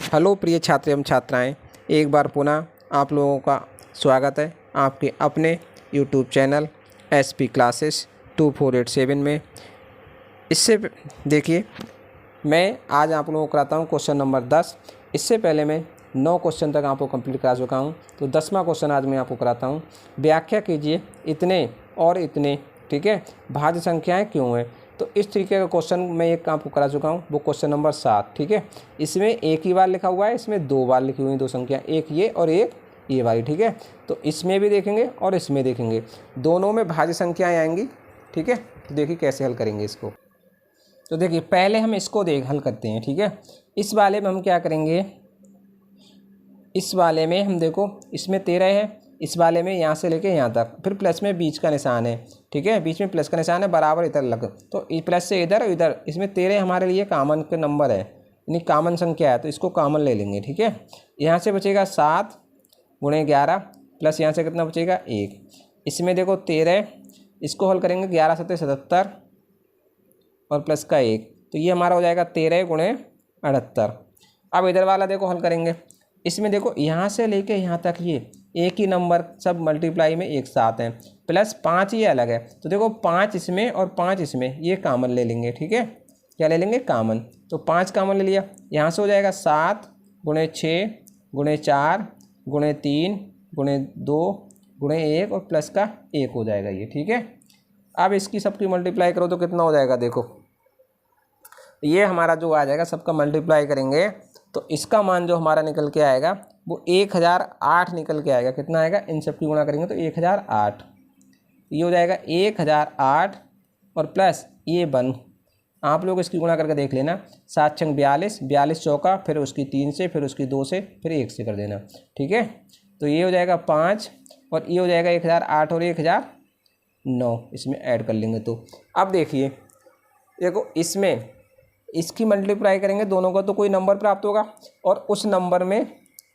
Hello प्रिय छात्र एवं छात्राएं, एक बार पुनः आप लोगों का स्वागत है आपके अपने यूट्यूब चैनल SP क्लासेस 2487 में। इससे देखिए, मैं आज आप लोगों को कराता हूं क्वेश्चन नंबर 10। इससे पहले मैं 9 क्वेश्चन तक आपको कंप्लीट करा चुका हूं, तो 10वां क्वेश्चन आज मैं आपको कराता हूं। व्याख्या कीजिए इतने और इतने, ठीक है, भाज्य संख्याएं क्यों हैं। तो इस तरीके का क्वेश्चन मैं एक आपको करा चुका हूँ, वो क्वेश्चन नंबर 7, ठीक है। इसमें एक ही बार लिखा हुआ है, इसमें 2 बार लिखी हुई दो संख्या, एक ये और एक ये वाली, ठीक है। तो इसमें भी देखेंगे और इसमें देखेंगे, दोनों में भाज्य संख्याएं आएंगी, ठीक है। तो देखिए कैसे हल करेंगे इसको। तो देखिए पहले हम इसको हल करते हैं, ठीक है। इस वाले में हम क्या करेंगे, इस वाले में हम देखो इसमें 13 है, इस वाले में यहाँ से लेके यहाँ तक, फिर प्लस में बीच का निशान है, ठीक है, बीच में प्लस का निशान है, बराबर इधर लग, तो प्लस से इधर और इधर, इसमें 13 हमारे लिए कॉमन के नंबर है, यानी कॉमन संख्या है, तो इसको कॉमन ले लेंगे, ठीक है। यहाँ से बचेगा 7 × 11 प्लस यहाँ से कितना बचेगा 1। इसमें देखो 13, इसको हल करेंगे 11 × 7 = 77 और प्लस का 1, तो ये हमारा हो जाएगा 13 × 78। अब इधर वाला देखो हल करेंगे, इसमें देखो यहाँ से लेके यहाँ तक ये एक ही नंबर सब मल्टीप्लाई में एक साथ हैं, प्लस 5 ये अलग है, तो देखो 5 इसमें और 5 इसमें, ये कॉमन ले लेंगे, ठीक है। क्या ले लेंगे, कॉमन। तो 5 कॉमन ले लिया, यहाँ से हो जाएगा 7 × 6 × 4 × 3 × 2 × 1 और प्लस का 1 हो जाएगा ये, ठीक है। अब इसकी सबकी मल्टीप्लाई करो तो कितना हो जाएगा, देखो ये हमारा जो आ जाएगा, सबका मल्टीप्लाई करेंगे तो इसका मान जो हमारा निकल के आएगा वो 1008 निकल के आएगा। कितना आएगा, इन सब की गुणा करेंगे तो 1008, ये हो जाएगा 1008 और प्लस ये 1। आप लोग इसकी गुणा करके देख लेना, 7 × 42, 42 चौका, फिर उसकी 3 से, फिर उसकी 2 से, फिर 1 से कर देना, ठीक है। तो ये हो जाएगा 5 और ये हो जाएगा 1008 और 1009, इसमें ऐड कर लेंगे। तो अब देखिए, देखो इसमें इसकी मल्टीप्लाई करेंगे दोनों का तो कोई नंबर प्राप्त होगा, और उस नंबर में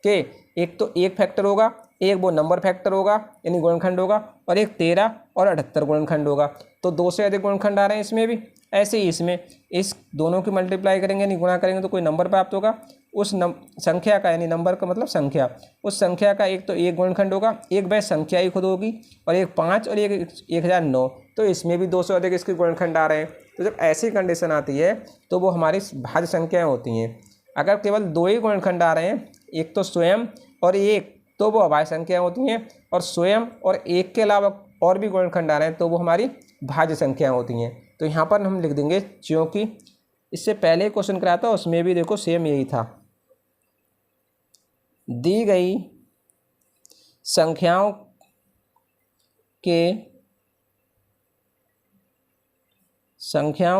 के एक तो एक फैक्टर होगा, एक वो नंबर फैक्टर होगा यानी गुणनखंड होगा, और एक 13 और 78 गुणनखंड होगा। तो 2 से अधिक गुणनखंड आ रहे हैं इसमें भी, ऐसे ही इसमें इस दोनों की मल्टीप्लाई करेंगे यानी गुणा करेंगे तो कोई नंबर प्राप्त होगा। उस संख्या का, यानी नंबर का मतलब संख्या, उस संख्या का एक तो एक गुणनखंड होगा, एक वह संख्या ही खुद होगी, और एक 5 और एक 1009, तो इसमें भी 2 से अधिक इसके गुणनखंड आ रहे हैं। तो जब ऐसी कंडीशन आती है तो वो हमारी भाज्य संख्याएँ होती हैं। अगर केवल 2 ही गुणनखंड आ रहे हैं, एक तो स्वयं और एक, तो वो अभाज्य संख्याएँ होती हैं, और स्वयं और एक के अलावा और भी गुणनखंड आ रहे हैं तो वो हमारी भाज्य संख्याएँ होती हैं। तो यहाँ पर हम लिख देंगे, क्योंकि इससे पहले क्वेश्चन कराया था उसमें भी देखो सेम यही था, दी गई संख्याओं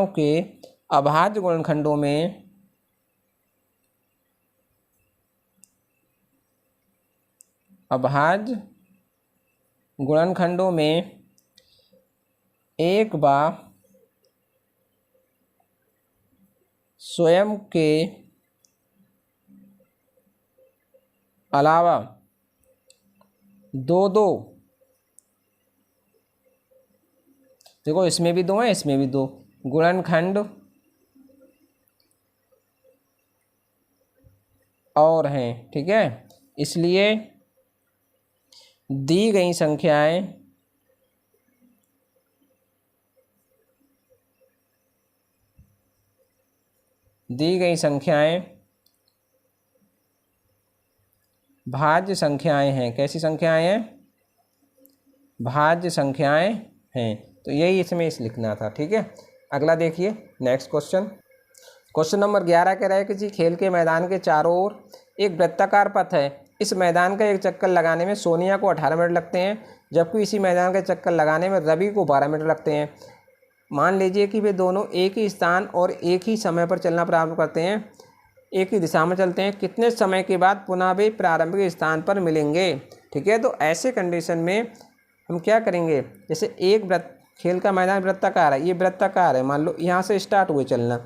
के अभाज्य गुणनखंडों में एक बार स्वयं के अलावा 2 देखो इसमें भी 2 हैं, इसमें भी 2 गुणनखंड और हैं, ठीक है। इसलिए दी गई संख्याएं भाज्य संख्याएं हैं। कैसी संख्याएं हैं, भाज्य संख्याएं हैं। तो यही इसमें लिखना था, ठीक है। अगला देखिए, नेक्स्ट क्वेश्चन नंबर 11 कह रहा है कि जी खेल के मैदान के चारों ओर एक वृत्ताकार पथ है। इस मैदान का एक चक्कर लगाने में सोनिया को 18 मिनट लगते हैं, जबकि इसी मैदान का चक्कर लगाने में रवि को 12 मिनट लगते हैं। मान लीजिए कि वे दोनों एक ही स्थान और एक ही समय पर चलना प्रारंभ करते हैं, एक ही दिशा में चलते हैं। कितने समय के बाद पुनः वे प्रारंभिक स्थान पर मिलेंगे, ठीक है। तो ऐसे कंडीशन में हम क्या करेंगे, जैसे एक खेल का मैदान वृत्ताकार है, ये वृत्ताकार है, मान लो यहाँ से स्टार्ट हुए चलना,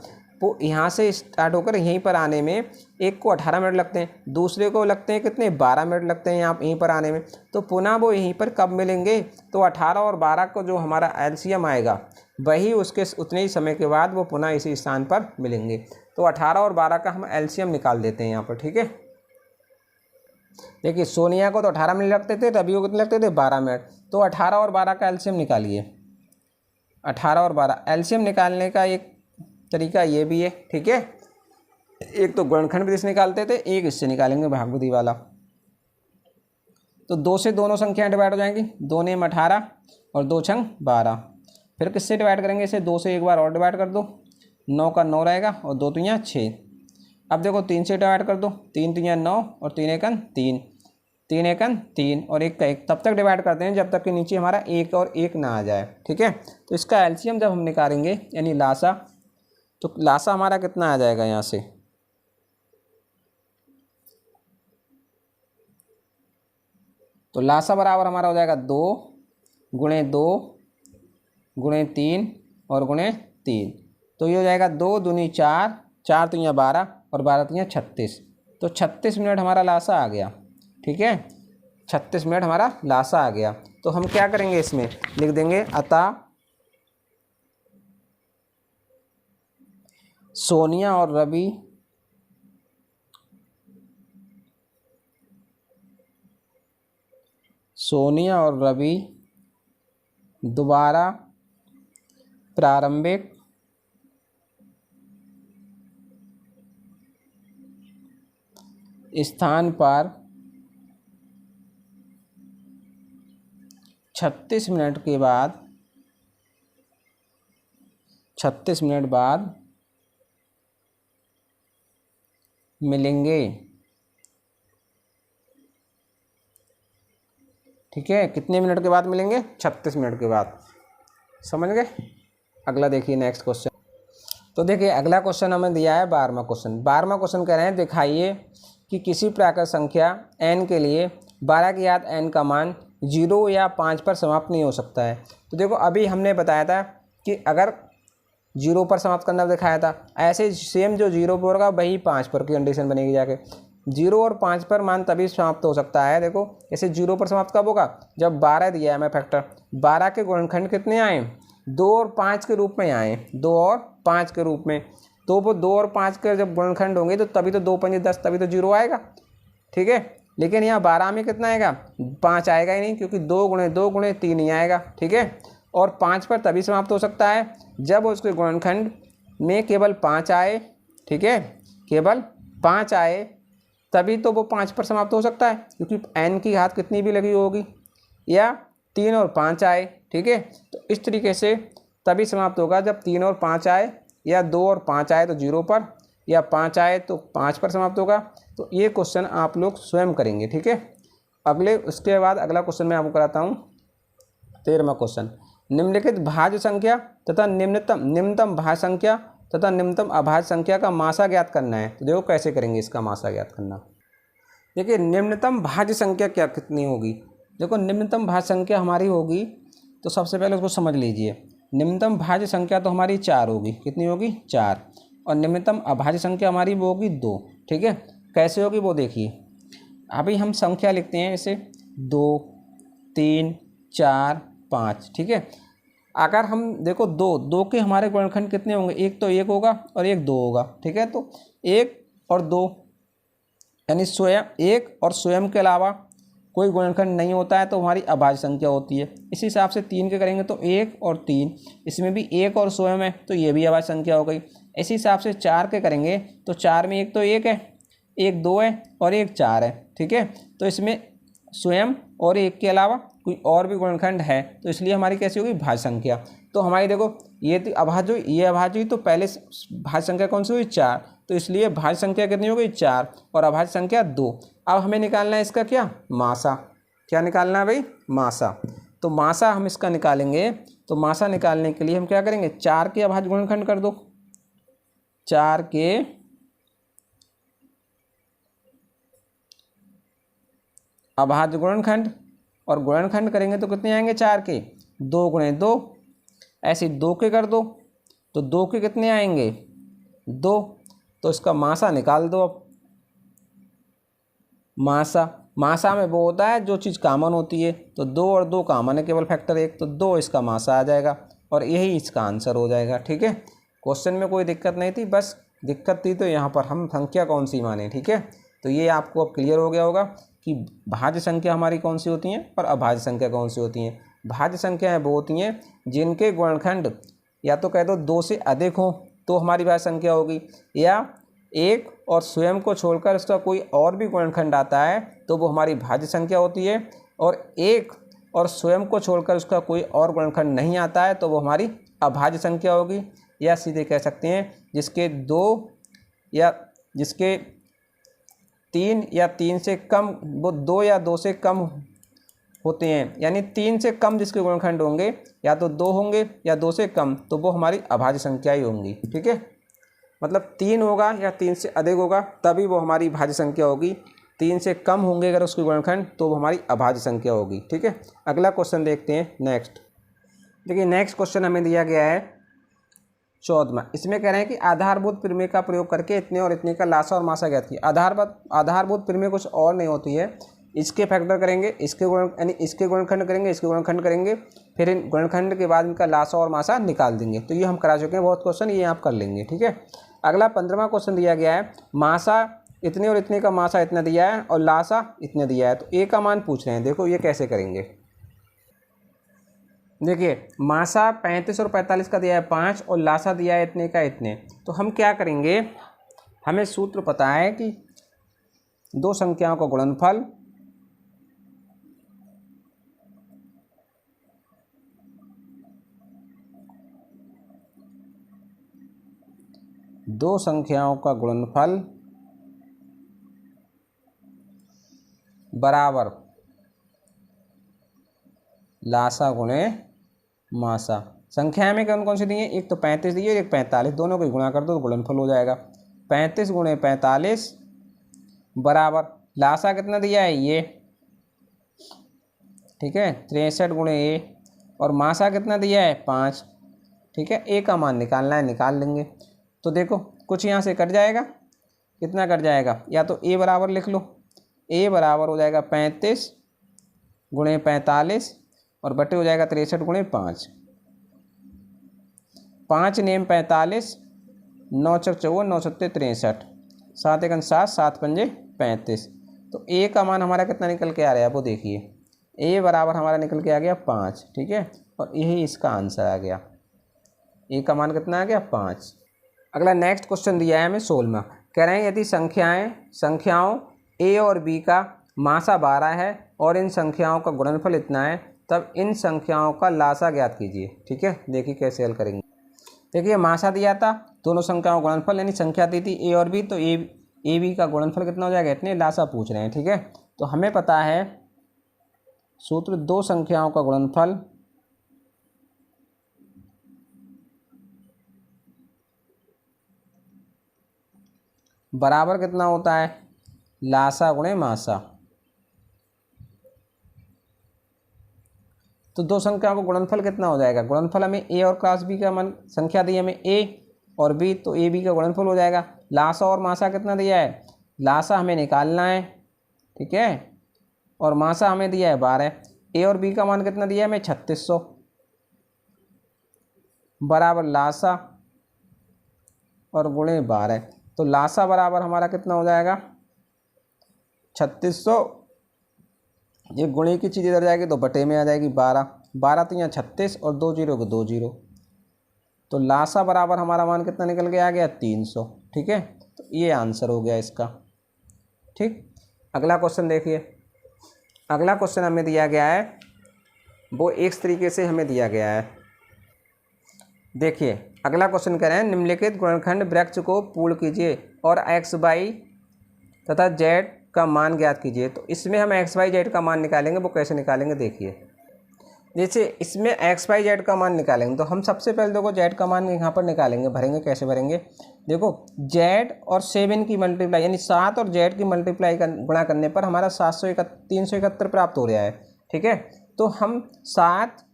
यहाँ से स्टार्ट होकर यहीं पर आने में एक को 18 मिनट लगते हैं, दूसरे को लगते हैं कितने 12 मिनट लगते हैं यहाँ यहीं पर आने में। तो पुनः वो यहीं पर कब मिलेंगे, तो 18 और 12 को जो हमारा एलसीएम आएगा वही उसके उतने ही समय के बाद वो पुनः इसी स्थान पर मिलेंगे। तो 18 और 12 का हम एलसीएम निकाल देते हैं यहाँ पर, ठीक है। देखिए सोनिया को तो 18 मिनट लगते थे, रवि को कितने लगते थे 12 मिनट। तो 18 और 12 का एलसीएम निकालिए। 18 और 12 एलसीएम निकालने का एक तरीका ये भी है, ठीक है। एक तो गुणनखंड विधि से निकालते थे, एक इससे निकालेंगे भाग विधि वाला। तो 2 से दोनों संख्याएं डिवाइड हो जाएंगी, 2 नेम 18 और 2 छंग 12। फिर किससे डिवाइड करेंगे इसे, 2 से एक बार और डिवाइड कर दो, 9 का 9 रहेगा और 2 तियाँ 6। अब देखो 3 से डिवाइड कर दो, 3 तियाँ 9 और 3 एकन 3, 3 एकन 3 और 1 का 1। तब तक डिवाइड करते हैं जब तक कि नीचे हमारा 1 और 1 ना आ जाए, ठीक है। तो इसका एलसीएम जब हम निकालेंगे यानी लासा, तो लासा हमारा कितना आ जाएगा यहाँ से, तो लासा बराबर हमारा हो जाएगा 2 गुणे 2 गुणे 3 और गुणे 3। तो ये हो जाएगा 2 दूनी 4, 4 तियाँ 12 और 12 तियाँ 36। तो 36 मिनट हमारा लासा आ गया, ठीक है। 36 मिनट हमारा लासा आ गया। तो हम क्या करेंगे, इसमें लिख देंगे अतः सोनिया और रवि दोबारा प्रारंभिक स्थान पर 36 मिनट के बाद 36 मिनट बाद मिलेंगे, ठीक है। कितने मिनट के बाद मिलेंगे, 36 मिनट के बाद, समझ गए। अगला देखिए नेक्स्ट क्वेश्चन। तो देखिए अगला क्वेश्चन हमें दिया है 12वां क्वेश्चन। 12वां क्वेश्चन कह रहे हैं दिखाइए कि किसी प्राकृत संख्या n के लिए 12 की घात n का मान 0 या 5 पर समाप्त नहीं हो सकता है। तो देखो अभी हमने बताया था कि अगर 0 पर समाप्त करना दिखाया था, ऐसे सेम जो 0 पर होगा वही 5 पर की कंडीशन बनेगी जाके। 0 और 5 पर मान तभी समाप्त हो सकता है। देखो ऐसे 0 पर समाप्त कब होगा, जब 12 दिया है हमें फैक्टर, 12 के गुणनखंड कितने आए, 2 और 5 के रूप में आए, 2 और 5 के रूप में। तो वो 2 और 5 के जब गुणनखंड होंगे तो तभी तो 2 पंजे 10, तभी तो 0 आएगा, ठीक है। लेकिन यहाँ 12 में कितना आएगा, 5 आएगा ही नहीं, क्योंकि 2 गुणे 2 गुणे 3 ही आएगा, ठीक है। और 5 पर तभी समाप्त हो सकता है जब उसके गुणनखंड में केवल 5 आए, ठीक है, केवल 5 आए, तभी तो वो 5 पर समाप्त हो सकता है, क्योंकि n की घात कितनी भी लगी होगी, या 3 और 5 आए, ठीक है। तो इस तरीके से तभी समाप्त होगा जब 3 और 5 आए, या 2 और 5 आए तो 0 पर, या 5 आए तो 5 पर समाप्त होगा। तो ये क्वेश्चन आप लोग स्वयं करेंगे, ठीक है। अगले उसके बाद अगला क्वेश्चन मैं आपको कराता हूँ 13वां क्वेश्चन। निम्नलिखित भाज्य संख्या तथा निम्नतम भाज्य संख्या तथा निम्नतम अभाज्य संख्या का मासा ज्ञात करना है। तो देखो कैसे करेंगे इसका मासा ज्ञात करना। देखिए निम्नतम भाज्य संख्या क्या कितनी होगी, देखो निम्नतम भाज्य संख्या हमारी होगी, तो सबसे पहले उसको समझ लीजिए। निम्नतम भाज्य संख्या तो हमारी 4 होगी, कितनी होगी 4, और निम्नतम अभाज्य संख्या हमारी वो होगी 2, ठीक है। कैसे होगी वो देखिए, अभी हम संख्या लिखते हैं इसे 2 3 4 5, ठीक है। अगर हम देखो 2 के हमारे गुणनखंड कितने होंगे, एक तो 1 होगा और एक 2 होगा, ठीक है। तो 1 और 2 यानी स्वयं 1 और स्वयं के अलावा कोई गुणनखंड नहीं होता है तो हमारी अभाज्य संख्या होती है। इस हिसाब से 3 के करेंगे तो 1 और 3, इसमें भी 1 और स्वयं है तो ये भी अभाज्य संख्या हो गई। इसी हिसाब से 4 के करेंगे तो 4 में एक तो 1 है, एक 2 है और एक 4 है, ठीक है। तो इसमें स्वयं और 1 के अलावा कोई और भी गुणनखंड है, तो इसलिए हमारी कैसी होगी भाज्य संख्या। तो हमारी देखो ये अभाज्य हुई, ये अभाज्य हुई, तो पहले भाज्य संख्या कौन सी हुई 4, तो इसलिए भाज्य संख्या कितनी हो गई 4 और अभाज्य संख्या 2। अब हमें निकालना है इसका क्या, मासा। क्या निकालना है भाई, मासा। तो मासा हम इसका निकालेंगे, तो मासा निकालने के लिए हम क्या करेंगे, 4 के अभाज्य गुणनखंड कर दो, 4 के अभाज्य गुणनखंड, और गुणनखंड करेंगे तो कितने आएंगे 4 के, 2 गुणे 2, ऐसे 2 के कर दो तो 2 के कितने आएंगे 2, तो इसका मासा निकाल दो। अब मासा में वो होता है जो चीज़ कॉमन होती है, तो 2 और 2 कॉमन है, केवल फैक्टर 1, तो 2 इसका मासा आ जाएगा और यही इसका आंसर हो जाएगा। ठीक है, क्वेश्चन में कोई दिक्कत नहीं थी, बस दिक्कत थी तो यहाँ पर हम संख्या कौन सी माने। ठीक है, तो ये आपको अब क्लियर हो गया होगा कि भाज्य संख्या हमारी कौन सी होती हैं और अभाज्य संख्या कौन सी होती हैं। भाज्य संख्याएँ वो होती हैं जिनके गुणनखंड या तो कह दो 2 से अधिक हो तो हमारी भाज्य संख्या होगी, या 1 और स्वयं को छोड़कर उसका कोई और भी गुणनखंड आता है तो वो हमारी भाज्य संख्या होती है, और 1 और स्वयं को छोड़कर उसका कोई और गुणनखंड नहीं आता है तो वो हमारी अभाज्य संख्या होगी। या सीधे कह सकते हैं जिसके 2 या जिसके 3 या 3 से कम, वो 2 या 2 से कम होते हैं, यानी 3 से कम जिसके गुणनखंड होंगे या तो 2 होंगे या 2 से कम, तो वो हमारी अभाज्य संख्या ही होंगी। ठीक है, मतलब 3 होगा या 3 से अधिक होगा तभी वो हमारी भाज्य संख्या होगी, 3 से कम होंगे अगर उसके गुणनखंड तो वो हमारी अभाज्य संख्या होगी। ठीक है, अगला क्वेश्चन देखते हैं नेक्स्ट। देखिए नेक्स्ट क्वेश्चन हमें दिया गया है 14वां। इसमें कह रहे हैं कि आधारभूत प्रमेय का प्रयोग करके इतने और इतने का लासा और मासा ज्ञात किया। आधारभूत प्रमेय कुछ और नहीं होती है, इसके फैक्टर करेंगे, इसके गुण यानी इसके गुणनखंड करेंगे, इसके गुणनखंड करेंगे, फिर इन गुणनखंड के बाद इनका लासा और मासा निकाल देंगे। तो ये हम करा चुके हैं बहुत क्वेश्चन, ये आप कर लेंगे। ठीक है, अगला 15वां क्वेश्चन दिया गया है, मासा इतने और इतने का मासा इतना दिया है और लासा इतने दिया है, तो ए का मान पूछ रहे हैं। देखो ये कैसे करेंगे। देखिए मासा 35 और 45 का दिया है 5 और लासा दिया है इतने का इतने, तो हम क्या करेंगे, हमें सूत्र पता है कि दो संख्याओं का गुणनफल बराबर लासा गुणे मासा। संख्या में कौन कौन सी दी है, एक तो 35 दी है, एक 45, दोनों को गुणा कर दो तो गुणनफल हो जाएगा। 35 गुणे 45 बराबर लासा कितना दिया है ये, ठीक है 63 गुणे ए, और मासा कितना दिया है 5। ठीक है, ए का मान निकालना है, निकाल लेंगे। तो देखो कुछ यहाँ से कट जाएगा, कितना कट जाएगा, या तो ए बराबर लिख लो, ए बराबर हो जाएगा 35 गुणे 45 और बटे हो जाएगा 63 गुणे 5। 5 नेम 45, 9 चौक 54, 9 सत्ते 63, 7 एकन 7, 7 पंजे 35। तो ए का मान हमारा कितना निकल के आ रहा है, वो देखिए ए बराबर हमारा निकल के आ गया 5। ठीक है, और यही इसका आंसर आ गया, ए का मान कितना आ गया 5। अगला नेक्स्ट क्वेश्चन दिया है हमें 16वां। कह रहे हैं यदि संख्याओं ए और बी का मासा 12 है और इन संख्याओं का गुणनफल इतना है, तब इन संख्याओं का लासा ज्ञात कीजिए। ठीक है, देखिए कैसे हल करेंगे। देखिए मासा दिया था, दोनों संख्याओं का गुणनफल यानी संख्या दी थी ए और बी, तो ए बी का गुणनफल कितना हो जाएगा इतने, लासा पूछ रहे हैं। ठीक है, तो हमें पता है सूत्र दो संख्याओं का गुणनफल बराबर कितना होता है, लासा गुणे मासा। तो दो संख्याओं का गुणनफल कितना हो जाएगा, गुणनफल हमें ए और क्लास बी का मान संख्या दी हमें ए और बी, तो ए बी का गुणनफल हो जाएगा। लासा और मासा कितना दिया है, लासा हमें निकालना है, ठीक है, और मासा हमें दिया है 12। ए और बी का मान कितना दिया है हमें 3600 बराबर लासा और गुणे 12। तो लासा बराबर हमारा कितना हो जाएगा 3600, ये गुणे की चीज़ इधर जाएगी तो बटे में आ जाएगी 12, 12 तो यहाँ 36 और 2 जीरो को 2 जीरो, तो लासा बराबर हमारा मान कितना निकल के आ गया 300। ठीक है, तो ये आंसर हो गया इसका। ठीक, अगला क्वेश्चन देखिए। अगला क्वेश्चन हमें दिया गया है, वो इस तरीके से हमें दिया गया है। देखिए अगला क्वेश्चन कह रहे हैं निम्नलिखित गुणनखंड वृक्ष को पूर्ण कीजिए और एक्स वाई तथा जेड का मान ज्ञात कीजिए। तो इसमें हम एक्स वाई जेड का मान निकालेंगे, वो कैसे निकालेंगे देखिए। जैसे इसमें एक्स वाई जेड का मान निकालेंगे तो हम सबसे पहले देखो जेड का मान यहाँ पर निकालेंगे, भरेंगे, कैसे भरेंगे देखो, जेड और 7 की मल्टीप्लाई यानी 7 और जेड की मल्टीप्लाई गुणा करने पर हमारा 371 प्राप्त हो रहा है। ठीक है, तो हम 7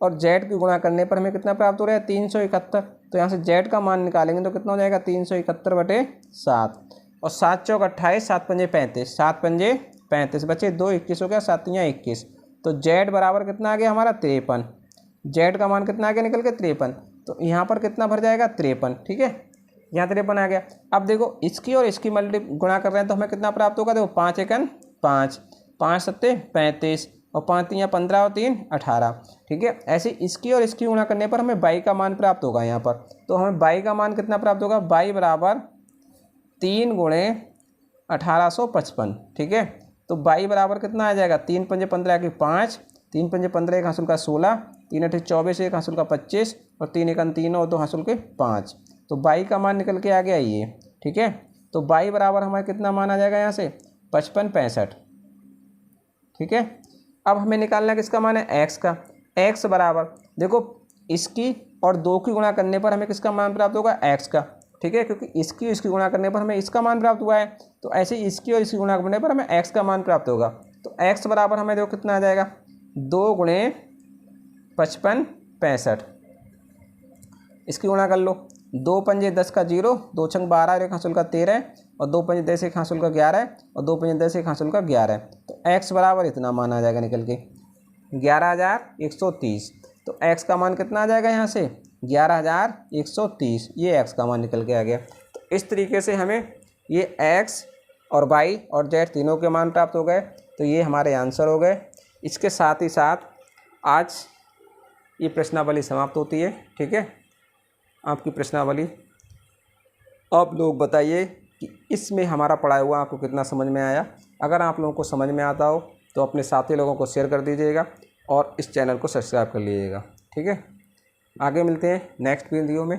और जेड की गुणा करने पर हमें कितना प्राप्त हो रहा है 371। तो यहाँ से जेड का मान निकालेंगे तो कितना हो जाएगा 371/7 और 7 चौक 28, 7 पंजे 35, 7 पंजे 35 बचे 2, 21 हो गया, 7 तियाँ 21। तो जेड बराबर कितना आ गया हमारा 53। जेड का मान कितना आ गया निकल के 53। तो यहाँ पर कितना भर जाएगा 53, ठीक है, यहाँ 53 आ गया। अब देखो इसकी और इसकी गुणा कर रहे हैं तो हमें कितना प्राप्त होगा, देखो 5 एकन 5, 5 सत्ते 35 और 5 तियाँ 15 और 3 18, ठीक है। ऐसे इसकी और इसकी गुणा करने पर हमें बाई का मान प्राप्त होगा यहाँ पर। तो हमें बाई का मान कितना प्राप्त होगा, बाई बराबर 3 गुणे 1855, ठीक है। तो बाई बराबर कितना आ जाएगा, 3 पंजे 15 की 5, 3 पंजे 15 एक हासिल का 16, 3 अठे 24 एक हासिल का 25 और 3 एकन 3 और 2 हासिल के 5। तो बाई का मान निकल के आ गया ये, ठीक है। तो बाई बराबर हमारा कितना मान आ जाएगा यहाँ से 55 65, ठीक है। अब हमें निकालना किसका मान है, एक्स का। एक्स बराबर देखो इसकी और 2 की गुणा करने पर हमें किसका मान प्राप्त होगा, एक्स का, ठीक है, क्योंकि इसकी और इसकी गुणा करने पर हमें इसका मान प्राप्त हुआ है। तो ऐसे ही इसकी और इसकी गुणा करने पर हमें एक्स का मान प्राप्त होगा। तो एक्स बराबर हमें देखो कितना आ जाएगा, 2 गुणे 55 65, इसकी गुणा कर लो, 2 पंजे 10 का 0, 2 छंग 12 और 1 हासिल का 13 और 2 पंजे 10 1 हासिल का 11 और 2 पंजे 10 1 हासिल का 11। तो एक्स बराबर इतना मान आ जाएगा निकल के 11130। तो एक्स का मान कितना आ जाएगा यहाँ से 11130, ये एक्स का मान निकल के आ गया। तो इस तरीके से हमें ये एक्स और वाई और जेड तीनों के मान प्राप्त हो गए। तो ये हमारे आंसर हो गए। इसके साथ ही साथ आज ये प्रश्नावली समाप्त होती है, ठीक है। आपकी प्रश्नावली आप लोग बताइए कि इसमें हमारा पढ़ाया हुआ आपको कितना समझ में आया। अगर आप लोगों को समझ में आता हो तो अपने साथी लोगों को शेयर कर दीजिएगा और इस चैनल को सब्सक्राइब कर लीजिएगा, ठीक है। आगे मिलते हैं नेक्स्ट वीडियो में।